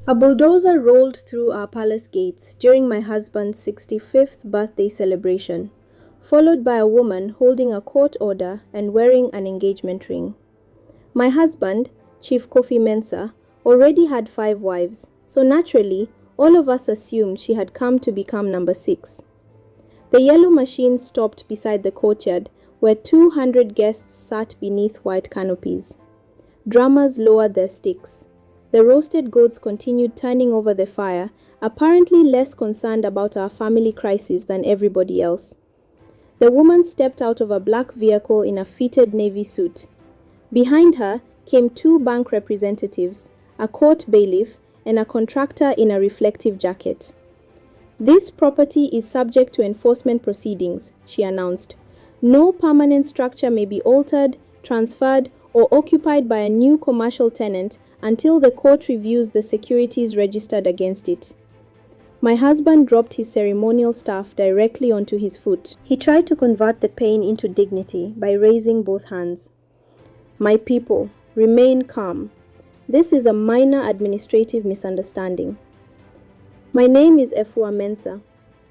A bulldozer rolled through our palace gates during my husband's 65th birthday celebration, followed by a woman holding a court order and wearing an engagement ring. My husband, Chief Kofi Mensah, already had 5 wives, so naturally, all of us assumed she had come to become number 6. The yellow machine stopped beside the courtyard, where 200 guests sat beneath white canopies. Drummers lowered their sticks. The roasted goats continued turning over the fire, apparently less concerned about our family crisis than everybody else. The woman stepped out of a black vehicle in a fitted navy suit. Behind her came 2 bank representatives, a court bailiff, and a contractor in a reflective jacket. "This property is subject to enforcement proceedings," she announced. "No permanent structure may be altered, transferred, or occupied by a new commercial tenant until the court reviews the securities registered against it." My husband dropped his ceremonial staff directly onto his foot. He tried to convert the pain into dignity by raising both hands. "My people, remain calm. This is a minor administrative misunderstanding." My name is Efua Mansa.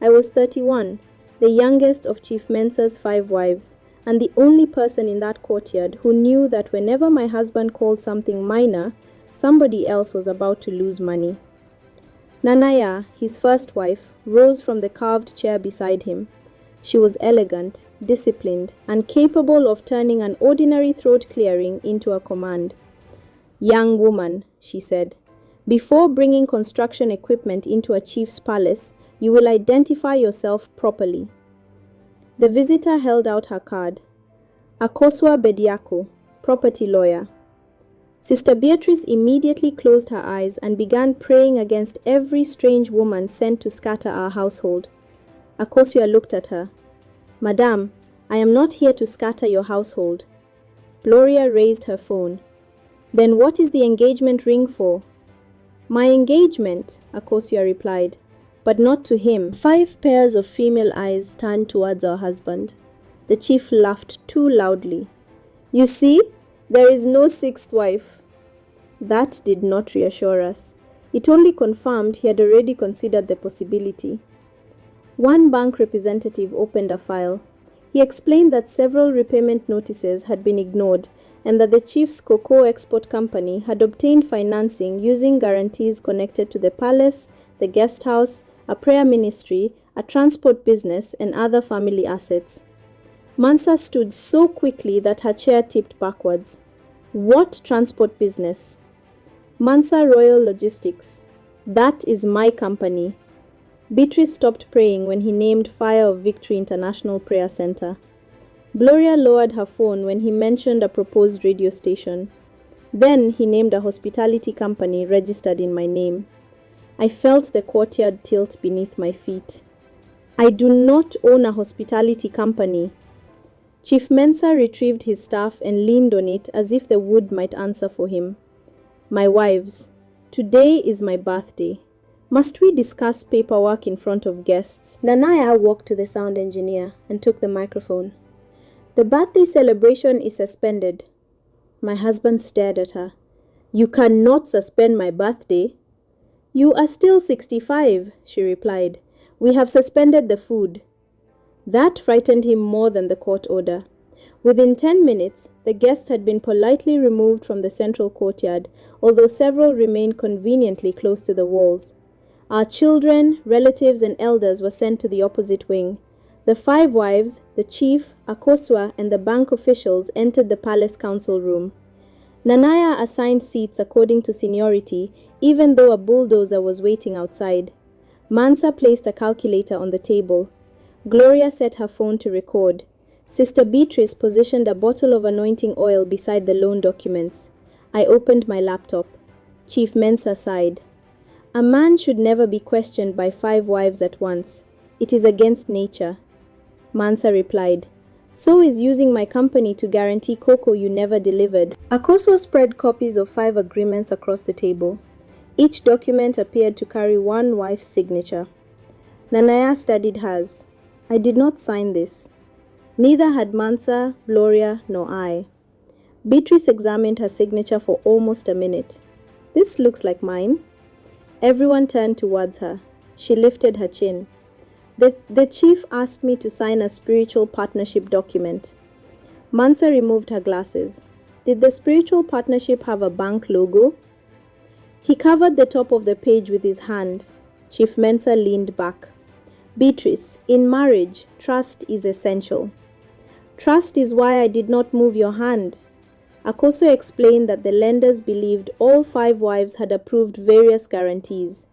I was 31, the youngest of Chief Mensah's 5 wives, and the only person in that courtyard who knew that whenever my husband called something minor, somebody else was about to lose money. Nanaya, his first wife, rose from the carved chair beside him. She was elegant, disciplined, and capable of turning an ordinary throat clearing into a command. "Young woman," she said, "before bringing construction equipment into a chief's palace, you will identify yourself properly." The visitor held out her card. "Akosua Bediako, property lawyer." Sister Beatrice immediately closed her eyes and began praying against every strange woman sent to scatter our household. Akosua looked at her. "Madame, I am not here to scatter your household." Gloria raised her phone. "Then what is the engagement ring for?" "My engagement," Akosua replied, but not to him. 5 pairs of female eyes turned towards our husband. The chief laughed too loudly. "You see, there is no 6th wife." That did not reassure us. It only confirmed he had already considered the possibility. One bank representative opened a file. He explained that several repayment notices had been ignored and that the chief's cocoa export company had obtained financing using guarantees connected to the palace, the guest house, a prayer ministry, a transport business, and other family assets. Mansa stood so quickly that her chair tipped backwards. "What transport business?" "Mansa Royal Logistics. That is my company." Beatrice stopped praying when he named Fire of Victory International Prayer Center. Gloria lowered her phone when he mentioned a proposed radio station. Then he named a hospitality company registered in my name. I felt the courtyard tilt beneath my feet. "I do not own a hospitality company." Chief Mensah retrieved his staff and leaned on it as if the wood might answer for him. "My wives, today is my birthday. Must we discuss paperwork in front of guests?" Nanaya walked to the sound engineer and took the microphone. "The birthday celebration is suspended." My husband stared at her. "You cannot suspend my birthday." "You are still 65, she replied. "We have suspended the food." That frightened him more than the court order. Within 10 minutes, the guests had been politely removed from the central courtyard, although several remained conveniently close to the walls. Our children, relatives, and elders were sent to the opposite wing. The 5 wives, the chief, Akosua, and the bank officials entered the palace council room. Nanaya assigned seats according to seniority, even though a bulldozer was waiting outside. Mansa placed a calculator on the table. Gloria set her phone to record. Sister Beatrice positioned a bottle of anointing oil beside the loan documents. I opened my laptop. Chief Mensah sighed. "A man should never be questioned by 5 wives at once. It is against nature." Mansa replied, "So is using my company to guarantee cocoa you never delivered." Akosua spread copies of 5 agreements across the table. Each document appeared to carry one wife's signature. Nanaya studied hers. "I did not sign this." Neither had Mansa, Gloria, nor I. Beatrice examined her signature for almost a minute. "This looks like mine." Everyone turned towards her. She lifted her chin. The chief asked me to sign a spiritual partnership document. Mansa removed her glasses. Did the spiritual partnership have a bank logo? He covered the top of the page with his hand. Chief Mensah leaned back. Beatrice, in marriage, trust is essential. Trust is why I did not move your hand. Akosua explained that the lenders believed all 5 wives had approved various guarantees.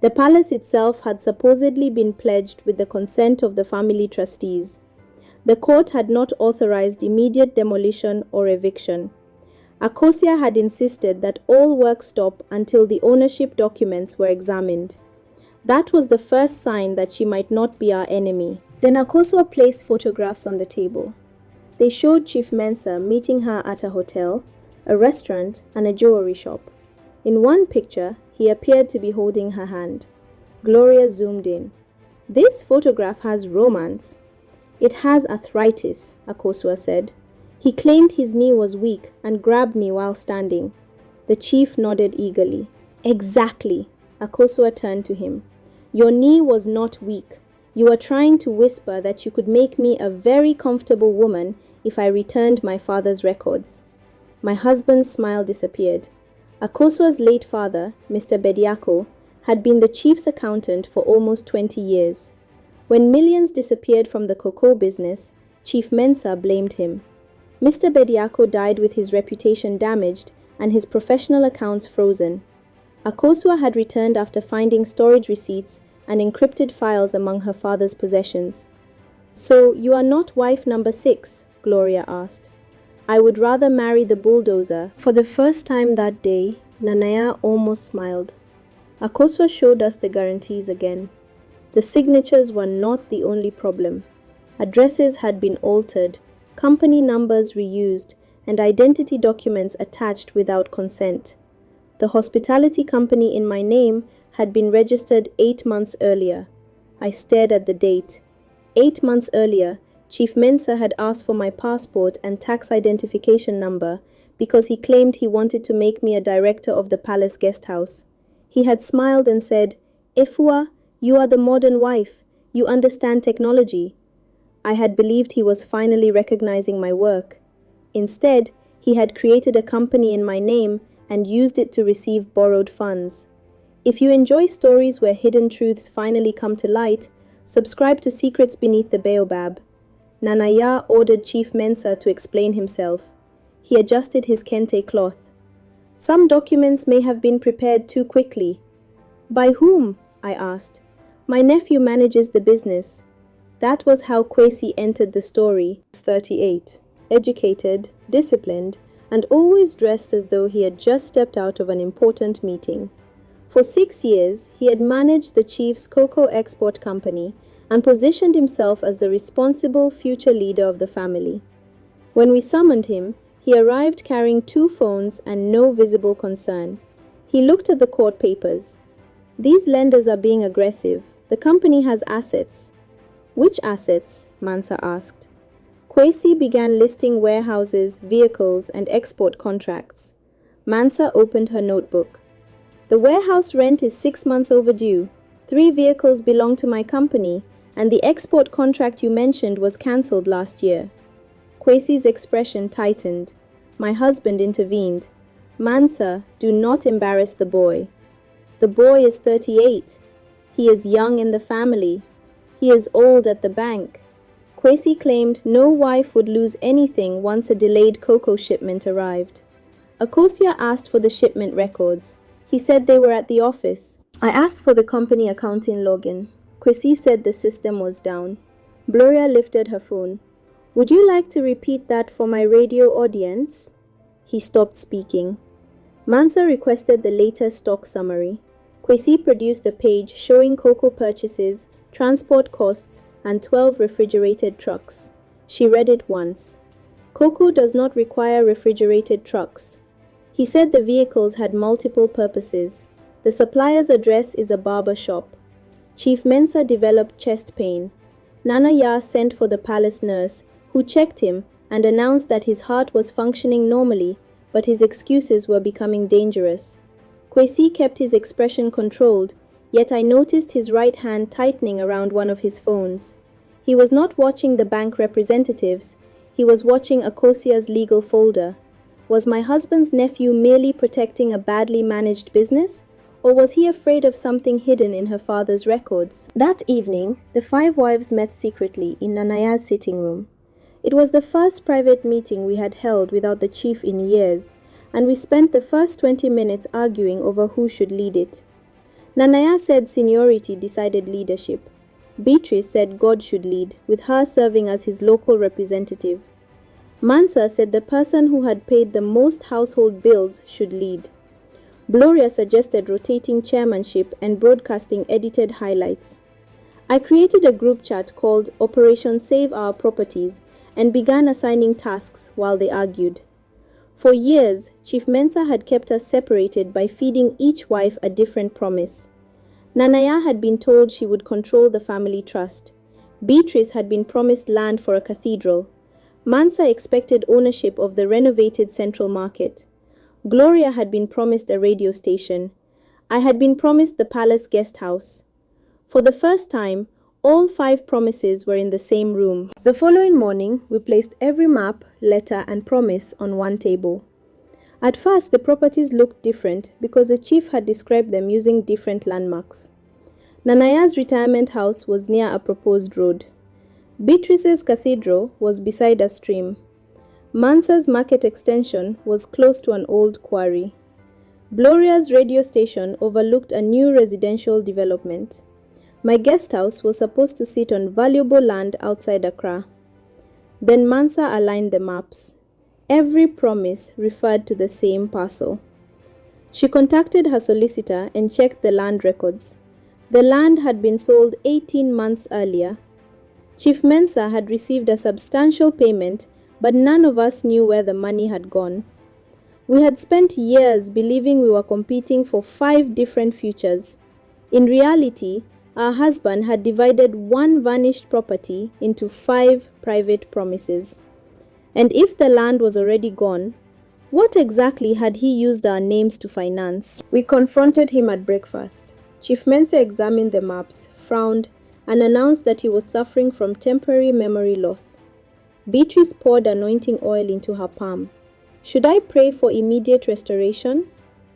The palace itself had supposedly been pledged with the consent of the family trustees. The court had not authorized immediate demolition or eviction. Akosua had insisted that all work stop until the ownership documents were examined. That was the first sign that she might not be our enemy. Then Akosua placed photographs on the table. They showed Chief Mensah meeting her at a hotel, a restaurant, and a jewelry shop. In one picture, he appeared to be holding her hand. Gloria zoomed in. This photograph has romance. It has arthritis, Akosua said. He claimed his knee was weak and grabbed me while standing. The chief nodded eagerly. Exactly. Akosua turned to him. Your knee was not weak. You were trying to whisper that you could make me a very comfortable woman if I returned my father's records. My husband's smile disappeared. Akosua's late father, Mr. Bediako, had been the chief's accountant for almost 20 years. When millions disappeared from the cocoa business, Chief Mensah blamed him. Mr. Bediako died with his reputation damaged and his professional accounts frozen. Akosua had returned after finding storage receipts and encrypted files among her father's possessions. So, you are not wife number 6, Gloria asked. I would rather marry the Bulldozer. For the first time that day, Nanaya almost smiled. Akosua showed us the guarantees again. The signatures were not the only problem. Addresses had been altered, company numbers reused, and identity documents attached without consent. The hospitality company in my name had been registered 8 months earlier. I stared at the date. 8 months earlier, Chief Mensah had asked for my passport and tax identification number because he claimed he wanted to make me a director of the palace guest house. He had smiled and said, Efua, you are the modern wife. You understand technology. I had believed he was finally recognizing my work. Instead, he had created a company in my name and used it to receive borrowed funds. If you enjoy stories where hidden truths finally come to light, subscribe to Secrets Beneath the Baobab. Nanaya ordered Chief Mensah to explain himself. He adjusted his kente cloth. Some documents may have been prepared too quickly. By whom? I asked. My nephew manages the business. That was how Kwesi entered the story. 38. Educated, disciplined, and always dressed as though he had just stepped out of an important meeting. For 6 years, he had managed the chief's cocoa export company and positioned himself as the responsible future leader of the family. When we summoned him, he arrived carrying 2 phones and no visible concern. He looked at the court papers. These lenders are being aggressive. The company has assets. Which assets? Mansa asked. Kwesi began listing warehouses, vehicles, and export contracts. Mansa opened her notebook. The warehouse rent is 6 months overdue. 3 vehicles belong to my company, and the export contract you mentioned was cancelled last year. Kwesi's expression tightened. My husband intervened. Mansa, do not embarrass the boy. The boy is 38. He is young in the family. He is old at the bank. Kwesi claimed no wife would lose anything once a delayed cocoa shipment arrived. Akosua asked for the shipment records. He said they were at the office. I asked for the company accounting login. Kwesi said the system was down. Gloria lifted her phone. Would you like to repeat that for my radio audience? He stopped speaking. Mansa requested the latest stock summary. Kwesi produced a page showing cocoa purchases, transport costs, and 12 refrigerated trucks. She read it once. Cocoa does not require refrigerated trucks. He said the vehicles had multiple purposes. The supplier's address is a barber shop. Chief Mensah developed chest pain. Nanaya sent for the palace nurse, who checked him and announced that his heart was functioning normally, but his excuses were becoming dangerous. Kwesi kept his expression controlled, yet I noticed his right hand tightening around one of his phones. He was not watching the bank representatives, he was watching Akosua's legal folder. Was my husband's nephew merely protecting a badly managed business, or was he afraid of something hidden in her father's records? That evening, the 5 wives met secretly in Nanaya's sitting room. It was the first private meeting we had held without the chief in years, and we spent the first 20 minutes arguing over who should lead it. Nanaya said seniority decided leadership. Beatrice said God should lead, with her serving as his local representative. Mansa said the person who had paid the most household bills should lead. Gloria suggested rotating chairmanship and broadcasting edited highlights. I created a group chat called Operation Save Our Properties and began assigning tasks while they argued. For years, Chief Mensah had kept us separated by feeding each wife a different promise. Nanaya had been told she would control the family trust. Beatrice had been promised land for a cathedral. Mansa expected ownership of the renovated Central Market. Gloria had been promised a radio station. I had been promised the palace guest house. For the first time, all 5 promises were in the same room. The following morning, we placed every map, letter, and promise on one table. At first, the properties looked different because the chief had described them using different landmarks. Nanaya's retirement house was near a proposed road. Beatrice's cathedral was beside a stream. Mansa's market extension was close to an old quarry. Gloria's radio station overlooked a new residential development. My guest house was supposed to sit on valuable land outside Accra. Then Mansa aligned the maps. Every promise referred to the same parcel. She contacted her solicitor and checked the land records. The land had been sold 18 months earlier. Chief Mensah had received a substantial payment, but none of us knew where the money had gone. We had spent years believing we were competing for 5 different futures. In reality, our husband had divided one vanished property into 5 private promises. And if the land was already gone, what exactly had he used our names to finance? We confronted him at breakfast. Chief Mensah examined the maps, frowned, and announced that he was suffering from temporary memory loss. Beatrice poured anointing oil into her palm. Should I pray for immediate restoration?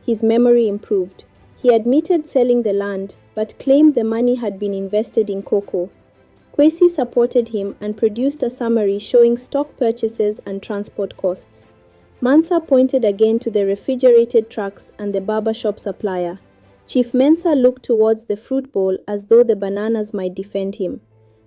His memory improved. He admitted selling the land, but claimed the money had been invested in cocoa. Kwesi supported him and produced a summary showing stock purchases and transport costs. Mansa pointed again to the refrigerated trucks and the barbershop supplier. Chief Mensah looked towards the fruit bowl as though the bananas might defend him.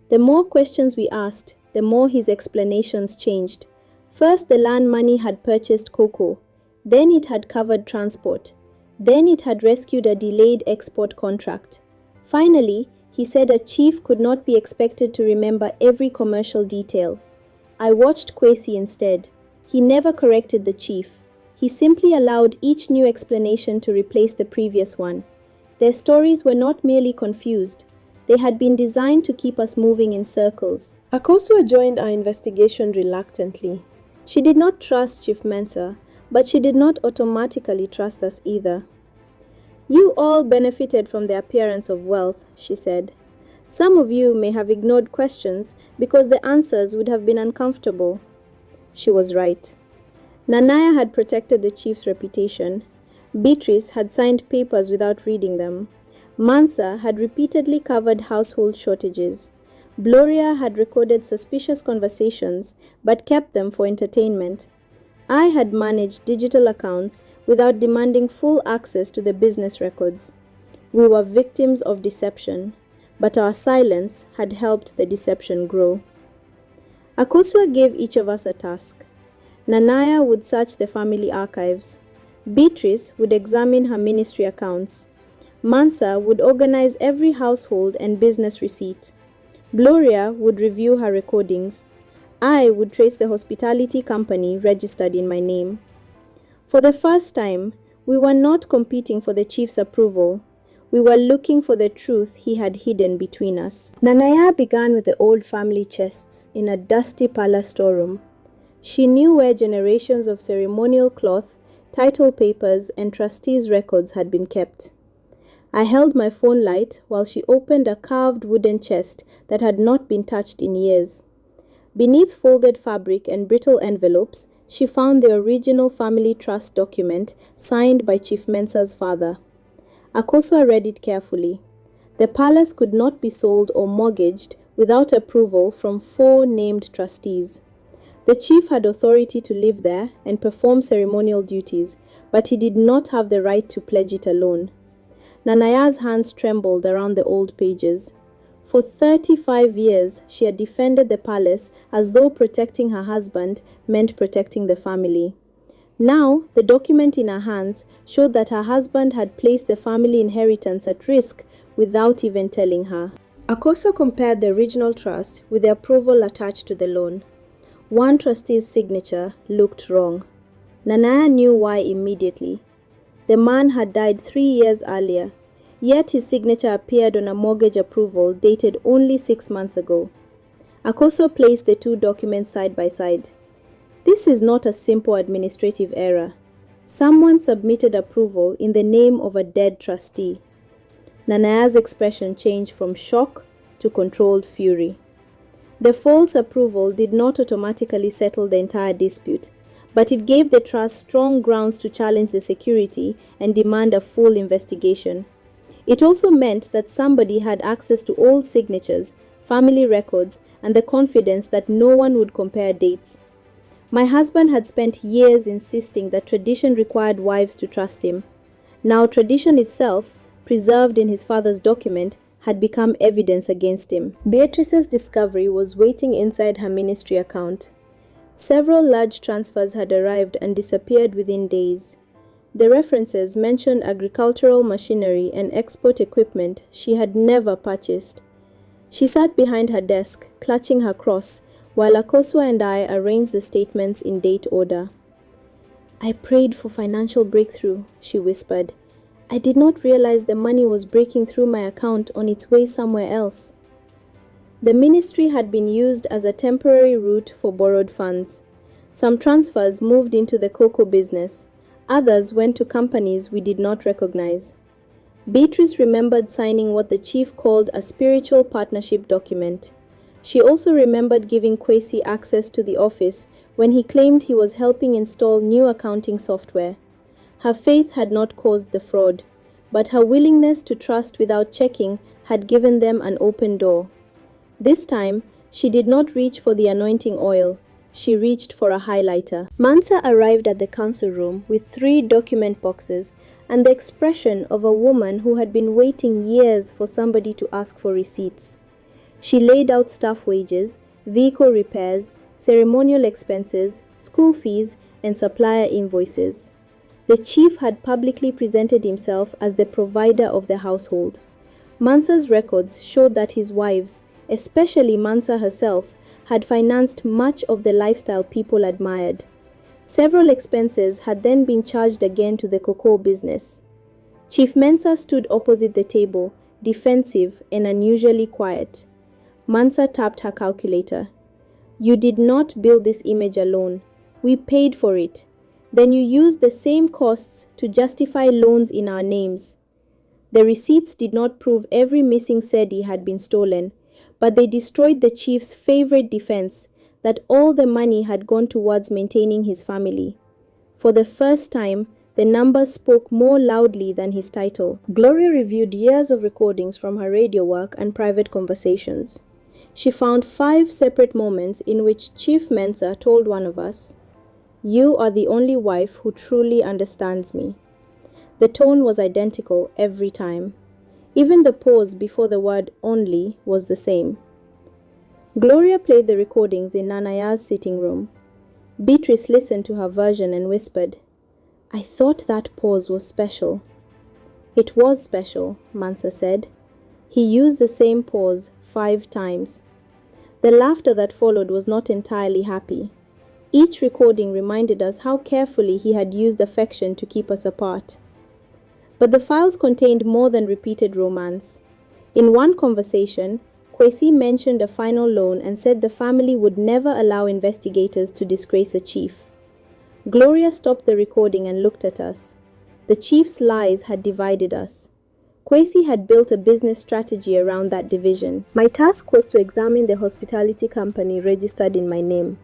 The more questions we asked, the more his explanations changed. First, the land money had purchased cocoa. Then it had covered transport. Then it had rescued a delayed export contract. Finally, he said a chief could not be expected to remember every commercial detail. I watched Kwesi instead. He never corrected the chief. He simply allowed each new explanation to replace the previous one. Their stories were not merely confused. They had been designed to keep us moving in circles. Akosua joined our investigation reluctantly. She did not trust Chief Mensah, but she did not automatically trust us either. You all benefited from the appearance of wealth, she said. Some of you may have ignored questions because the answers would have been uncomfortable. She was right. Nanaya had protected the chief's reputation. Beatrice had signed papers without reading them. Mansa had repeatedly covered household shortages. Gloria had recorded suspicious conversations but kept them for entertainment. I had managed digital accounts without demanding full access to the business records. We were victims of deception, but our silence had helped the deception grow. Akosua gave each of us a task. Nanaya would search the family archives. Beatrice would examine her ministry accounts. Mansa would organize every household and business receipt. Gloria would review her recordings. I would trace the hospitality company registered in my name. For the first time, we were not competing for the chief's approval. We were looking for the truth he had hidden between us. Nanaya began with the old family chests in a dusty palace storeroom. She knew where generations of ceremonial cloth, title papers, and trustees' records had been kept. I held my phone light while she opened a carved wooden chest that had not been touched in years. Beneath folded fabric and brittle envelopes, she found the original family trust document signed by Chief Mensah's father. Akosua read it carefully. The palace could not be sold or mortgaged without approval from 4 named trustees. The chief had authority to live there and perform ceremonial duties, but he did not have the right to pledge it alone. Nanaya's hands trembled around the old pages. For 35 years, she had defended the palace as though protecting her husband meant protecting the family. Now, the document in her hands showed that her husband had placed the family inheritance at risk without even telling her. Akosua compared the original trust with the approval attached to the loan. One trustee's signature looked wrong. Nanaya knew why immediately. The man had died 3 years earlier, yet his signature appeared on a mortgage approval dated only 6 months ago. Akosua placed the 2 documents side by side. This is not a simple administrative error. Someone submitted approval in the name of a dead trustee. Nanaya's expression changed from shock to controlled fury. The false approval did not automatically settle the entire dispute, but it gave the trust strong grounds to challenge the security and demand a full investigation. It also meant that somebody had access to all signatures, family records, and the confidence that no one would compare dates. My husband had spent years insisting that tradition required wives to trust him. Now tradition itself, preserved in his father's document, had become evidence against him. Beatrice's discovery was waiting inside her ministry account. Several large transfers had arrived and disappeared within days. The references mentioned agricultural machinery and export equipment she had never purchased. She sat behind her desk, clutching her cross, while Akosua and I arranged the statements in date order. "I prayed for financial breakthrough," she whispered. "I did not realize the money was breaking through my account on its way somewhere else." The ministry had been used as a temporary route for borrowed funds. Some transfers moved into the cocoa business. Others went to companies we did not recognize. Beatrice remembered signing what the chief called a spiritual partnership document. She also remembered giving Kwesi access to the office when he claimed he was helping install new accounting software. Her faith had not caused the fraud, but her willingness to trust without checking had given them an open door. This time, she did not reach for the anointing oil. She reached for a highlighter. Mansa arrived at the council room with 3 document boxes and the expression of a woman who had been waiting years for somebody to ask for receipts. She laid out staff wages, vehicle repairs, ceremonial expenses, school fees, and supplier invoices. The chief had publicly presented himself as the provider of the household. Mansa's records showed that his wives, especially Mansa herself, had financed much of the lifestyle people admired. Several expenses had then been charged again to the cocoa business. Chief Mensah stood opposite the table, defensive and unusually quiet. Mansa tapped her calculator. "You did not build this image alone. We paid for it. Then you used the same costs to justify loans in our names." The receipts did not prove every missing cedi had been stolen, but they destroyed the chief's favorite defense, that all the money had gone towards maintaining his family. For the first time, the numbers spoke more loudly than his title. Gloria reviewed years of recordings from her radio work and private conversations. She found 5 separate moments in which Chief Mensah told one of us, "You are the only wife who truly understands me." The tone was identical every time. Even the pause before the word "only" was the same. Gloria played the recordings in Nanaya's sitting room. Beatrice listened to her version and whispered, "I thought that pause was special." "It was special," Mansa said. He used the same pause 5 times. The laughter that followed was not entirely happy. Each recording reminded us how carefully he had used affection to keep us apart. But the files contained more than repeated romance. In one conversation, Kwesi mentioned a final loan and said the family would never allow investigators to disgrace a chief. Gloria stopped the recording and looked at us. The chief's lies had divided us. Kwesi had built a business strategy around that division. My task was to examine the hospitality company registered in my name.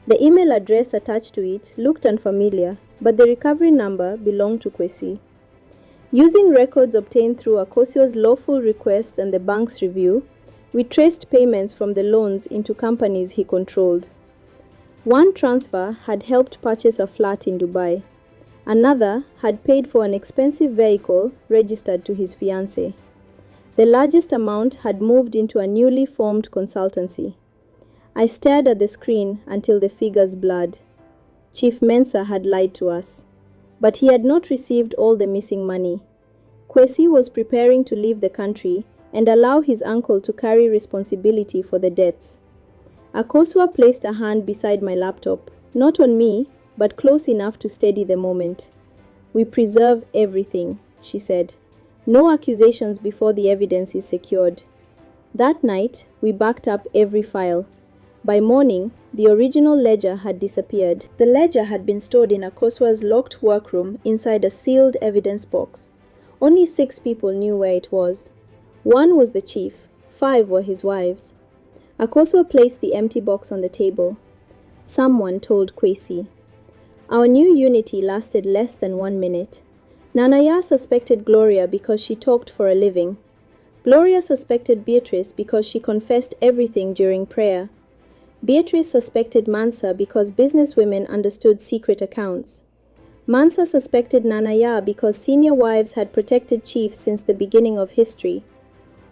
The email address attached to it looked unfamiliar, but the recovery number belonged to Kwesi. Using records obtained through Akosua's lawful requests and the bank's review, we traced payments from the loans into companies he controlled. One transfer had helped purchase a flat in Dubai. Another had paid for an expensive vehicle registered to his fiancée. The largest amount had moved into a newly formed consultancy. I stared at the screen until the figures blurred. Chief Mensah had lied to us, but he had not received all the missing money. Kwesi was preparing to leave the country and allow his uncle to carry responsibility for the debts. Akosua placed a hand beside my laptop, not on me, but close enough to steady the moment. "We preserve everything," she said. "No accusations before the evidence is secured." That night, we backed up every file. By morning, the original ledger had disappeared. The ledger had been stored in Akosua's locked workroom inside a sealed evidence box. Only 6 people knew where it was. 1 was the chief, 5 were his wives. Akosua placed the empty box on the table. Someone told Kwesi. Our new unity lasted less than 1 minute. Nanaya suspected Gloria because she talked for a living. Gloria suspected Beatrice because she confessed everything during prayer. Beatrice suspected Mansa because businesswomen understood secret accounts. Mansa suspected Nanaya because senior wives had protected chiefs since the beginning of history.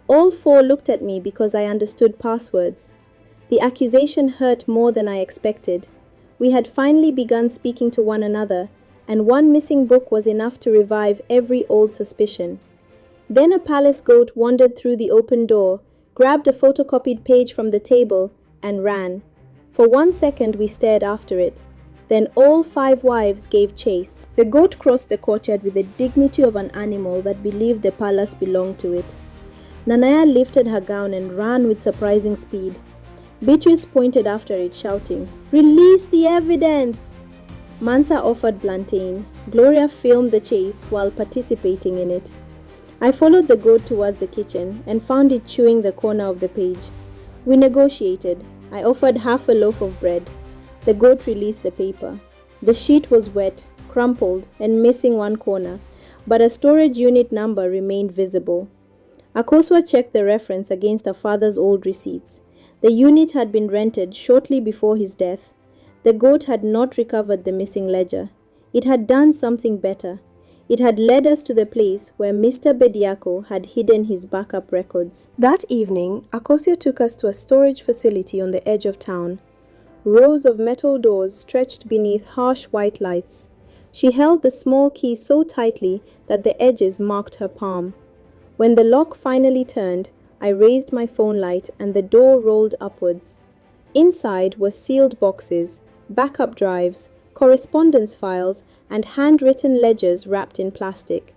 All 4 looked at me because I understood passwords. The accusation hurt more than I expected. We had finally begun speaking to one another, and one missing book was enough to revive every old suspicion. Then a palace goat wandered through the open door, grabbed a photocopied page from the table, and ran. For 1 second we stared after it. Then all 5 wives gave chase. The goat crossed the courtyard with the dignity of an animal that believed the palace belonged to it. Nanaya lifted her gown and ran with surprising speed. Beatrice pointed after it, shouting, "Release the evidence!" Mansa offered plantain. Gloria filmed the chase while participating in it. I followed the goat towards the kitchen and found it chewing the corner of the page. We negotiated. I offered half a loaf of bread. The goat released the paper. The sheet was wet, crumpled, and missing one corner, but a storage unit number remained visible. Akosua checked the reference against her father's old receipts. The unit had been rented shortly before his death. The goat had not recovered the missing ledger. It had done something better. It had led us to the place where Mr. Bediako had hidden his backup records. That evening, Akosua took us to a storage facility on the edge of town. Rows of metal doors stretched beneath harsh white lights. She held the small key so tightly that the edges marked her palm. When the lock finally turned, I raised my phone light and the door rolled upwards. Inside were sealed boxes, backup drives, correspondence files, and handwritten ledgers wrapped in plastic.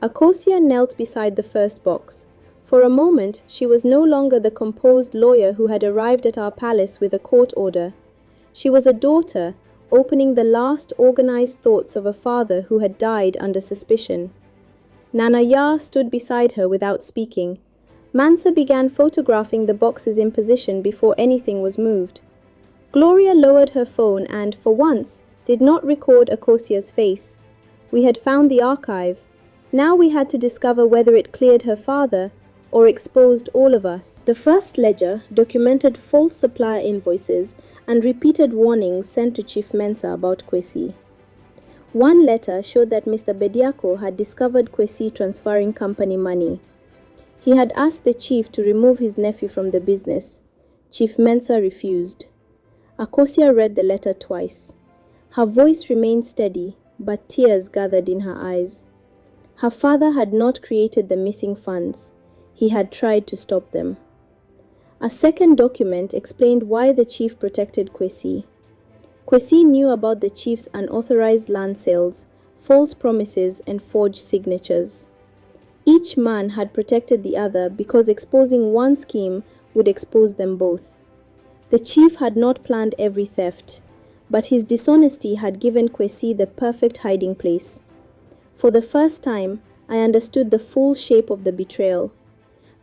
Akosua knelt beside the first box. For a moment, she was no longer the composed lawyer who had arrived at our palace with a court order. She was a daughter, opening the last organized thoughts of a father who had died under suspicion. Nanaya stood beside her without speaking. Mansa began photographing the boxes in position before anything was moved. Gloria lowered her phone and, for once, did not record Akosua's face. We had found the archive. Now we had to discover whether it cleared her father or exposed all of us. The first ledger documented false supplier invoices and repeated warnings sent to Chief Mensah about Kwesi. One letter showed that Mr. Bediako had discovered Kwesi transferring company money. He had asked the chief to remove his nephew from the business. Chief Mensah refused. Akosua read the letter twice. Her voice remained steady, but tears gathered in her eyes. Her father had not created the missing funds. He had tried to stop them. A second document explained why the chief protected Kwesi. Kwesi knew about the chief's unauthorized land sales, false promises, and forged signatures. Each man had protected the other because exposing one scheme would expose them both. The chief had not planned every theft, but his dishonesty had given Kwesi the perfect hiding place. For the first time, I understood the full shape of the betrayal.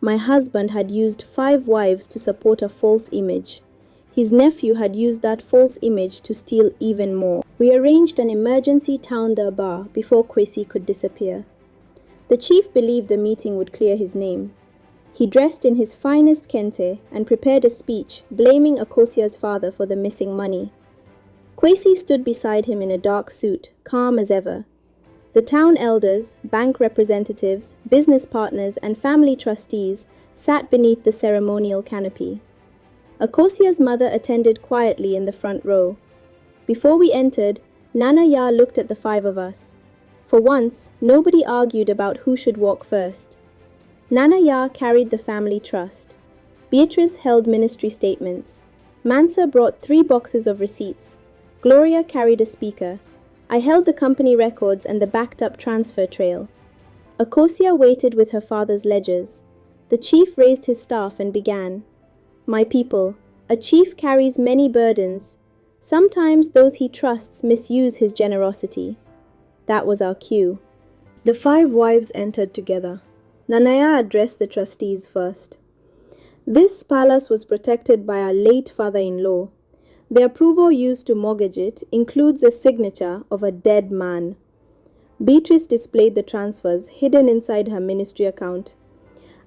My husband had used 5 wives to support a false image. His nephew had used that false image to steal even more. We arranged an emergency town bar before Kwesi could disappear. The chief believed the meeting would clear his name. He dressed in his finest kente and prepared a speech blaming Akosua's father for the missing money. Kwesi stood beside him in a dark suit, calm as ever. The town elders, bank representatives, business partners, and family trustees sat beneath the ceremonial canopy. Akosua's mother attended quietly in the front row. Before we entered, Nana Ya looked at the 5 of us. For once, nobody argued about who should walk first. Nana Ya carried the family trust. Beatrice held ministry statements. Mansa brought 3 boxes of receipts. Gloria carried a speaker. I held the company records and the backed-up transfer trail. Akosua waited with her father's ledgers. The chief raised his staff and began. My people, a chief carries many burdens. Sometimes those he trusts misuse his generosity. That was our cue. The 5 wives entered together. Nanaya addressed the trustees first. This palace was protected by our late father-in-law. The approval used to mortgage it includes a signature of a dead man. Beatrice displayed the transfers hidden inside her ministry account.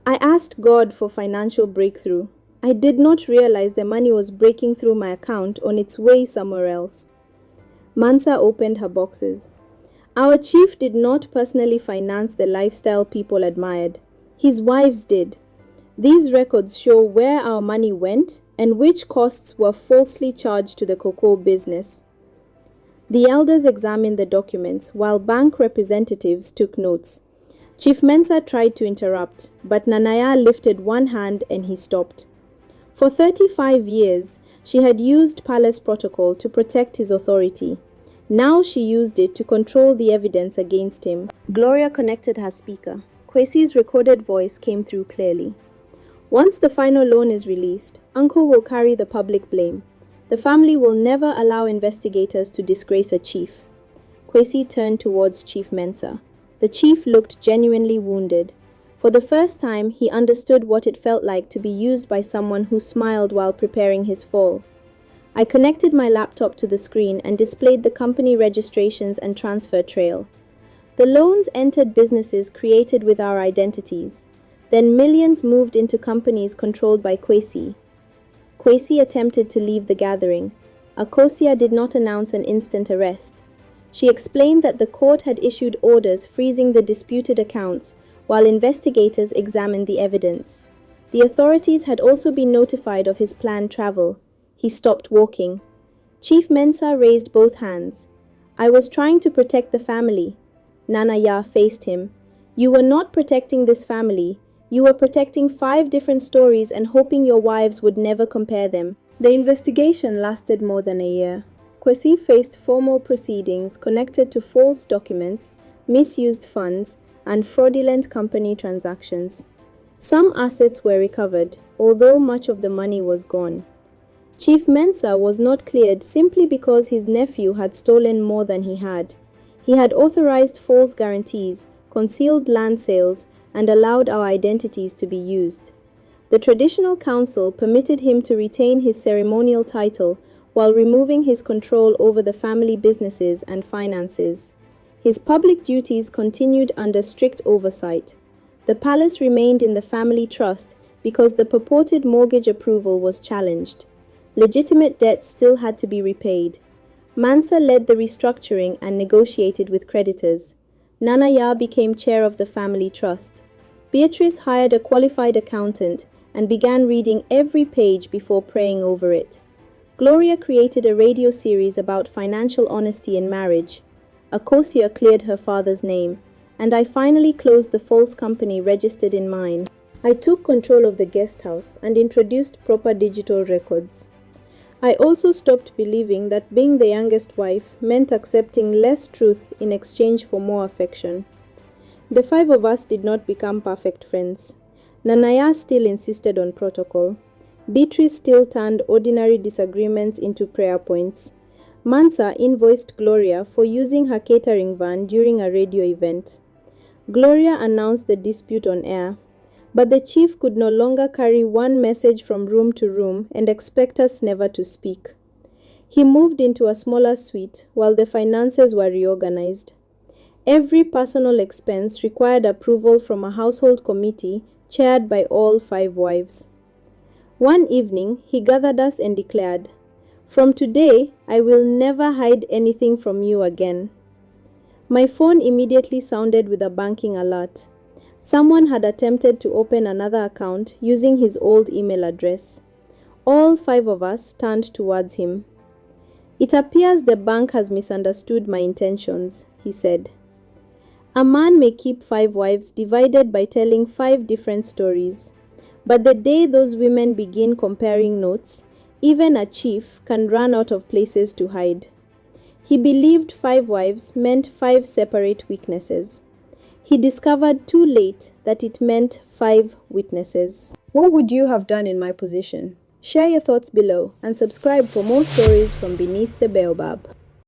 I asked God for financial breakthrough. I did not realize the money was breaking through my account on its way somewhere else. Mansa opened her boxes. Our chief did not personally finance the lifestyle people admired. His wives did. These records show where our money went and which costs were falsely charged to the cocoa business. The elders examined the documents while bank representatives took notes. Chief Mensa tried to interrupt, but Nanaya lifted one hand and he stopped. For 35 years, she had used palace protocol to protect his authority. Now she used it to control the evidence against him. Gloria connected her speaker. Kwesi's recorded voice came through clearly. Once the final loan is released, Uncle will carry the public blame. The family will never allow investigators to disgrace a chief. Kwesi turned towards Chief Mensah. The chief looked genuinely wounded. For the first time, he understood what it felt like to be used by someone who smiled while preparing his fall. I connected my laptop to the screen and displayed the company registrations and transfer trail. The loans entered businesses created with our identities. Then millions moved into companies controlled by Kwesi. Kwesi attempted to leave the gathering. Akosua did not announce an instant arrest. She explained that the court had issued orders freezing the disputed accounts while investigators examined the evidence. The authorities had also been notified of his planned travel. He stopped walking. Chief Mensah raised both hands. I was trying to protect the family. Nanaya faced him. You were not protecting this family. You were protecting 5 different stories and hoping your wives would never compare them. The investigation lasted more than a year. Kwesi faced formal proceedings connected to false documents, misused funds, and fraudulent company transactions. Some assets were recovered, although much of the money was gone. Chief Mensah was not cleared simply because his nephew had stolen more than he had. He had authorized false guarantees, concealed land sales, and allowed our identities to be used. The traditional council permitted him to retain his ceremonial title while removing his control over the family businesses and finances. His public duties continued under strict oversight. The palace remained in the family trust because the purported mortgage approval was challenged. Legitimate debts still had to be repaid. Mansa led the restructuring and negotiated with creditors. Nanaya became chair of the family trust. Beatrice hired a qualified accountant and began reading every page before praying over it. Gloria created a radio series about financial honesty in marriage. Akosua cleared her father's name, and I finally closed the false company registered in mine. I took control of the guest house and introduced proper digital records. I also stopped believing that being the youngest wife meant accepting less truth in exchange for more affection. The 5 of us did not become perfect friends. Nanaya still insisted on protocol. Beatrice still turned ordinary disagreements into prayer points. Mansa invoiced Gloria for using her catering van during a radio event. Gloria announced the dispute on air, but the chief could no longer carry one message from room to room and expect us never to speak. He moved into a smaller suite while the finances were reorganized. Every personal expense required approval from a household committee chaired by all 5 wives. One evening, he gathered us and declared, "From today, I will never hide anything from you again." My phone immediately sounded with a banking alert. Someone had attempted to open another account using his old email address. All 5 of us turned towards him. "It appears the bank has misunderstood my intentions," he said. A man may keep 5 wives divided by telling 5 different stories. But the day those women begin comparing notes, even a chief can run out of places to hide. He believed 5 wives meant 5 separate weaknesses. He discovered too late that it meant 5 witnesses. What would you have done in my position? Share your thoughts below and subscribe for more stories from beneath the Baobab.